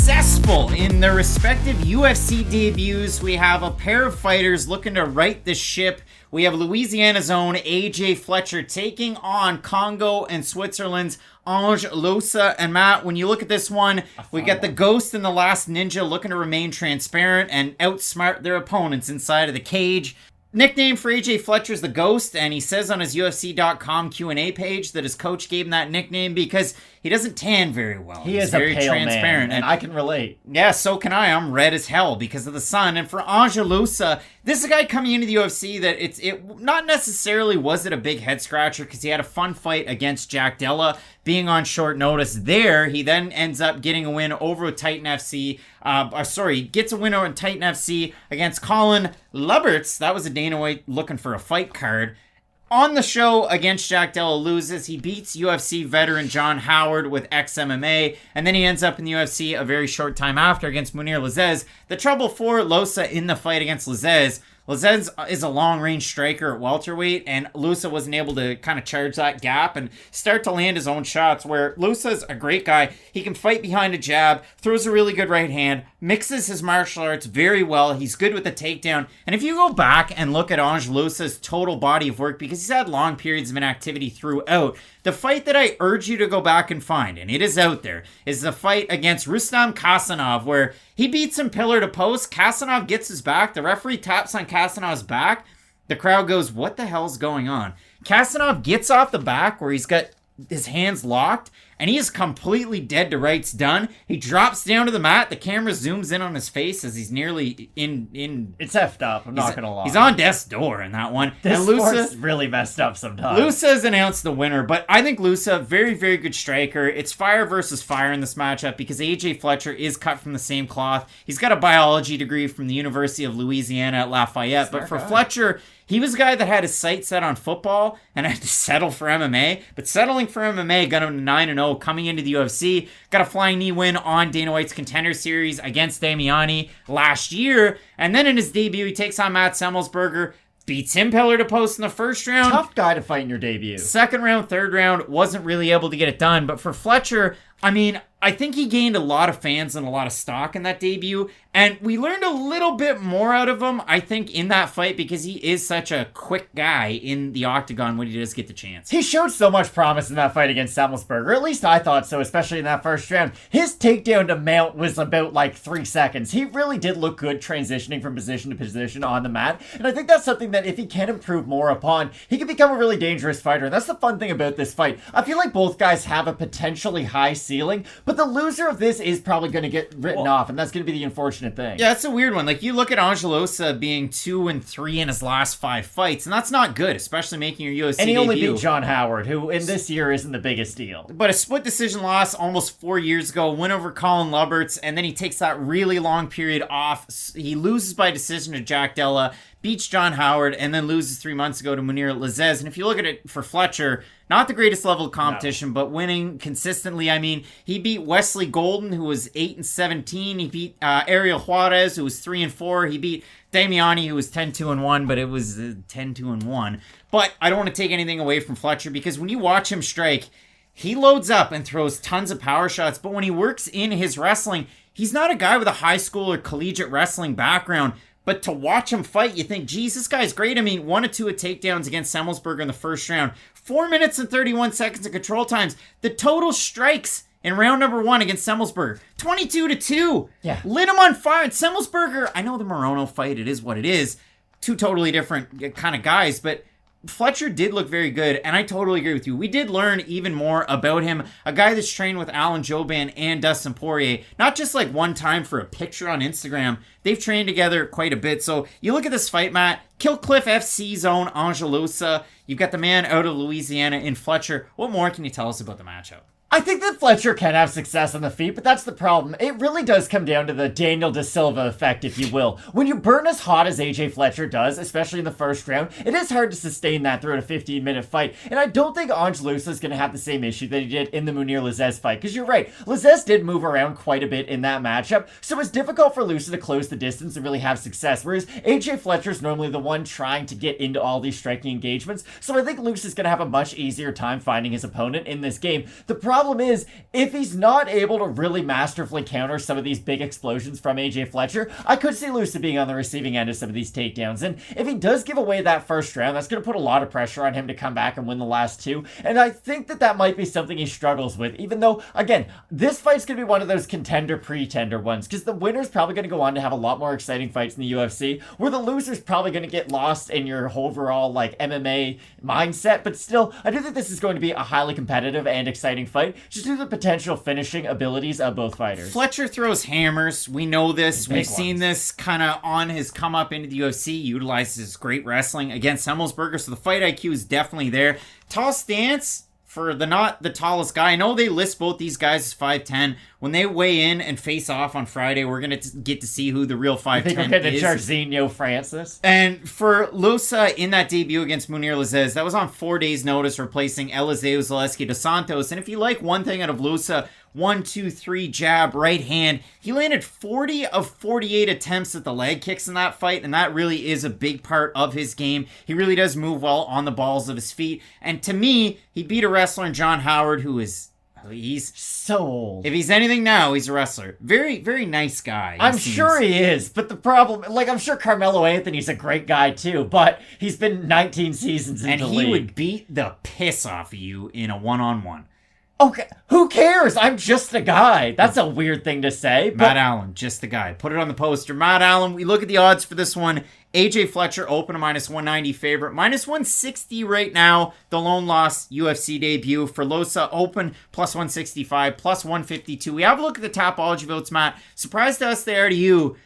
successful in their respective UFC debuts. We have a pair of fighters looking to right the ship. We have Louisiana's own AJ Fletcher taking on Congo and Switzerland's Ange Loosa. And Matt, when you look at this one, we got the Ghost and the Last Ninja looking to remain transparent and outsmart their opponents inside of the cage. Nickname for AJ Fletcher is the Ghost, and he says on his UFC.com Q&A page that his coach gave him that nickname because he doesn't tan very well. He's very a pale transparent, man, and I can relate. Yeah, so can I. I'm red as hell because of the sun. And for Ange Loosa, this is a guy coming into the UFC that it not necessarily was it a big head scratcher because he had a fun fight against Jack Della, being on short notice there. He then ends up getting a win over Titan FC. Gets a win over Titan FC against Colin Luberts. That was a Dana White looking for a fight card. On the show against Jack Della loses. He beats UFC veteran John Howard with ex-MMA, and then he ends up in the UFC a very short time after against Mounir Lazzez. The trouble for Loosa in the fight against Lazzez is a long-range striker at welterweight, and Loosa wasn't able to kind of charge that gap and start to land his own shots, where Loosa's a great guy. He can fight behind a jab, throws a really good right hand, mixes his martial arts very well. He's good with the takedown. And if you go back and look at Ange Loosa's total body of work, because he's had long periods of inactivity throughout, the fight that I urge you to go back and find, and it is out there, is the fight against Rustam Kasanov, where he beats him pillar to post. Kasanov gets his back. The referee taps on Kasanov's back. The crowd goes, what the hell's going on? Kasanov gets off the back where he's got his hands locked, and he is completely dead to rights done. He drops down to the mat. The camera zooms in on his face as he's nearly in. It's effed up, I'm not going to lie. He's on death's door in that one. This sport's really messed up sometimes. Loosa has announced the winner, but I think Loosa, very, very good striker. It's fire versus fire in this matchup because AJ Fletcher is cut from the same cloth. He's got a biology degree from the University of Louisiana at Lafayette, but for Fletcher, he was a guy that had his sights set on football and had to settle for MMA, but settling for MMA got him to 9-0 coming into the UFC. Got a flying knee win on Dana White's Contender Series against Damiani last year, and then in his debut, he takes on Matt Semmelsberger, beats him pillar to post in the first round. Tough guy to fight in your debut. Second round, third round, wasn't really able to get it done, but for Fletcher, I mean, I think he gained a lot of fans and a lot of stock in that debut, and we learned a little bit more out of him, I think, in that fight because he is such a quick guy in the octagon when he does get the chance. He showed so much promise in that fight against Semmelsberger, at least I thought so, especially in that first round. His takedown to mount was about like 3 seconds. He really did look good transitioning from position to position on the mat, and I think that's something that if he can improve more upon, he can become a really dangerous fighter, and that's the fun thing about this fight. I feel like both guys have a potentially high ceiling, but the loser of this is probably going to get written off, and that's going to be the unfortunate thing. Yeah, it's a weird one. Like, you look at Ange Loosa being 2-3 in his last 5 fights, and that's not good, especially making your UFC And he only debut. beat John Howard, who in this year isn't the biggest deal. But a split decision loss almost 4 years ago, win over Colin Luberts, and then he takes that really long period off. He loses by decision to Jack Della, beats John Howard, and then loses 3 months ago to Mounir Lazzez. And if you look at it for Fletcher, not the greatest level of competition, but winning consistently. I mean, he beat Wesley Golden, who was 8-17. He beat Ariel Juarez, who was 3-4. He beat Damiani, who was 10-2-1, but it was 10-2-1. But I don't want to take anything away from Fletcher because when you watch him strike, he loads up and throws tons of power shots. But when he works in his wrestling, he's not a guy with a high school or collegiate wrestling background. But to watch him fight, you think, geez, this guy's great. I mean, 1 or 2 takedowns against Semmelsberger in the first round. 4 minutes and 31 seconds of control times. The total strikes in round number 1 against Semmelsberger, 22-2. Yeah. Lit him on fire. And Semmelsberger, I know the Morono fight, it is what it is. 2 totally different kind of guys, but Fletcher did look very good, and I totally agree with you. We did learn even more about him. A guy that's trained with Alan Jouban and Dustin Poirier, not just like one time for a picture on Instagram. They've trained together quite a bit. So you look at this fight, Matt. Killcliff FC's own Ange Loosa. You've got the man out of Louisiana in Fletcher. What more can you tell us about the matchup? I think that Fletcher can have success on the feet, but that's the problem. It really does come down to the Daniel De Silva effect, if you will. When you burn as hot as AJ Fletcher does, especially in the first round, it is hard to sustain that throughout a 15-minute fight. And I don't think Ange Loosa is going to have the same issue that he did in the Mounir Lazzez fight. Because you're right, Lazzez did move around quite a bit in that matchup, so it's difficult for Loosa to close the distance and really have success. Whereas AJ Fletcher's normally the one trying to get into all these striking engagements. So I think Loosa's going to have a much easier time finding his opponent in this game. The problem problem is, if he's not able to really masterfully counter some of these big explosions from AJ Fletcher, I could see Loosa being on the receiving end of some of these takedowns. And if he does give away that first round, that's going to put a lot of pressure on him to come back and win the last two. And I think that might be something he struggles with, even though, again, this fight's going to be one of those contender-pretender ones, because the winner's probably going to go on to have a lot more exciting fights in the UFC, where the loser's probably going to get lost in your overall, like, MMA mindset. But still, I do think this is going to be a highly competitive and exciting fight, just due to the potential finishing abilities of both fighters. Fletcher throws hammers. We know this. We've seen ones. this kind of on his come up into the UFC. He utilizes his great wrestling against Hemmelsberger, so the fight IQ is definitely there. Tall stance for not the tallest guy. I know they list both these guys as 5'10". When they weigh in and face off on Friday, we're going to get to see who the real 5'10" is. I think we're getting Jairzinho Francis. And for Loosa in that debut against Munir Lazzez, that was on 4 days' notice, replacing Eliseu Zaleski dos Santos. And if you like one thing out of Loosa, 1, 2, 3 jab, right hand. He landed 40 of 48 attempts at the leg kicks in that fight, and that really is a big part of his game. He really does move well on the balls of his feet. And to me, he beat a wrestler in John Howard who is... He's so old. If he's anything now, he's a wrestler. Very, very nice guy. I'm sure he is, but the problem, like, I'm sure Carmelo Anthony's a great guy too, but he's been 19 seasons in the league. And he would beat the piss off of you in a one-on-one. Okay, who cares? I'm just a guy. That's a weird thing to say. But... Matt Allen, just the guy. Put it on the poster. Matt Allen, we look at the odds for this one. AJ Fletcher open a -190 favorite. -160 right now. The lone loss UFC debut. For Loosa open +165, +152. We have a look at the Tapology votes, Matt. Surprised to us they are to you.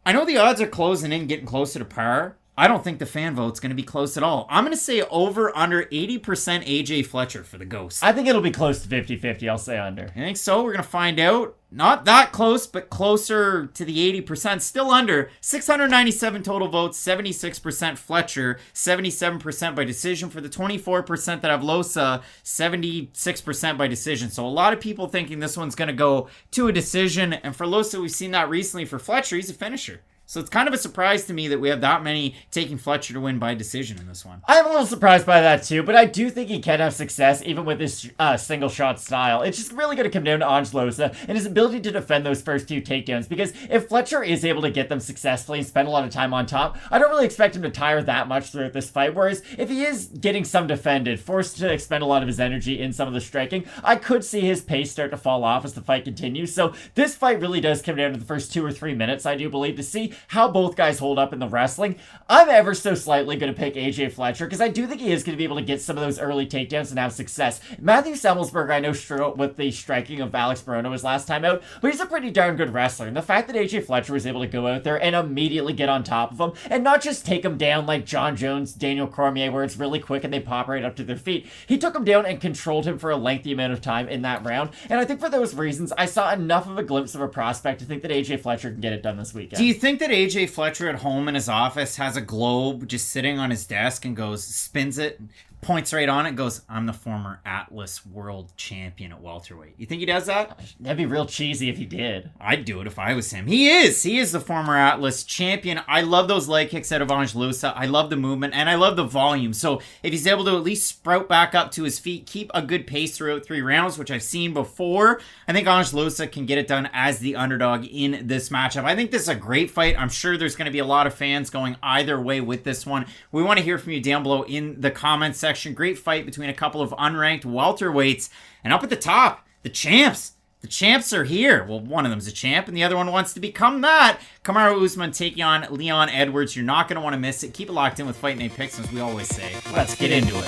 I know the odds are closing in, getting closer to par. I don't think the fan vote's going to be close at all. I'm going to say over under 80% AJ Fletcher for the Ghost. I think it'll be close to 50-50. I'll say under. I think so. We're going to find out. Not that close, but closer to the 80%. Still under. 697 total votes. 76% Fletcher. 77% by decision. For the 24% that have Loosa, 76% by decision. So a lot of people thinking this one's going to go to a decision. And for Loosa, we've seen that recently. For Fletcher, he's a finisher. So it's kind of a surprise to me that we have that many taking Fletcher to win by decision in this one. I'm a little surprised by that too, but I do think he can have success even with his single shot style. It's just really going to come down to Ange Loosa and his ability to defend those first few takedowns, because if Fletcher is able to get them successfully and spend a lot of time on top, I don't really expect him to tire that much throughout this fight, whereas if he is getting some defended, forced to expend a lot of his energy in some of the striking, I could see his pace start to fall off as the fight continues. So this fight really does come down to the first 2 or 3 minutes, I do believe, to see how both guys hold up in the wrestling. I'm ever so slightly going to pick AJ Fletcher because I do think he is going to be able to get some of those early takedowns and have success. Matthew Semmelsberg, I know, struggled with the striking of Alexandr his last time out, but he's a pretty darn good wrestler. And the fact that AJ Fletcher was able to go out there and immediately get on top of him and not just take him down like John Jones, Daniel Cormier, where it's really quick and they pop right up to their feet. He took him down and controlled him for a lengthy amount of time in that round. And I think for those reasons, I saw enough of a glimpse of a prospect to think that AJ Fletcher can get it done this weekend. Do you think that AJ Fletcher at home in his office has a globe just sitting on his desk and spins it, points right on it, goes, I'm the former Atlas world champion at welterweight? You think he does that? That'd be real cheesy if he did. I'd do it if I was him. He is the former Atlas champion. I love those leg kicks out of Ange Loosa. I love the movement and I love the volume. So if he's able to at least sprout back up to his feet, keep a good pace throughout 3 rounds, which I've seen before, I think Ange Loosa can get it done as the underdog in this matchup. I think this is a great fight. I'm sure there's going to be a lot of fans going either way with this one. We want to hear from you down below in the comments section. Great fight between a couple of unranked welterweights. And up at the top, the champs. The champs are here. Well, one of them's a champ, and the other one wants to become that. Kamaru Usman taking on Leon Edwards. You're not going to want to miss it. Keep it locked in with Fight Night Picks, as we always say. Let's get into it.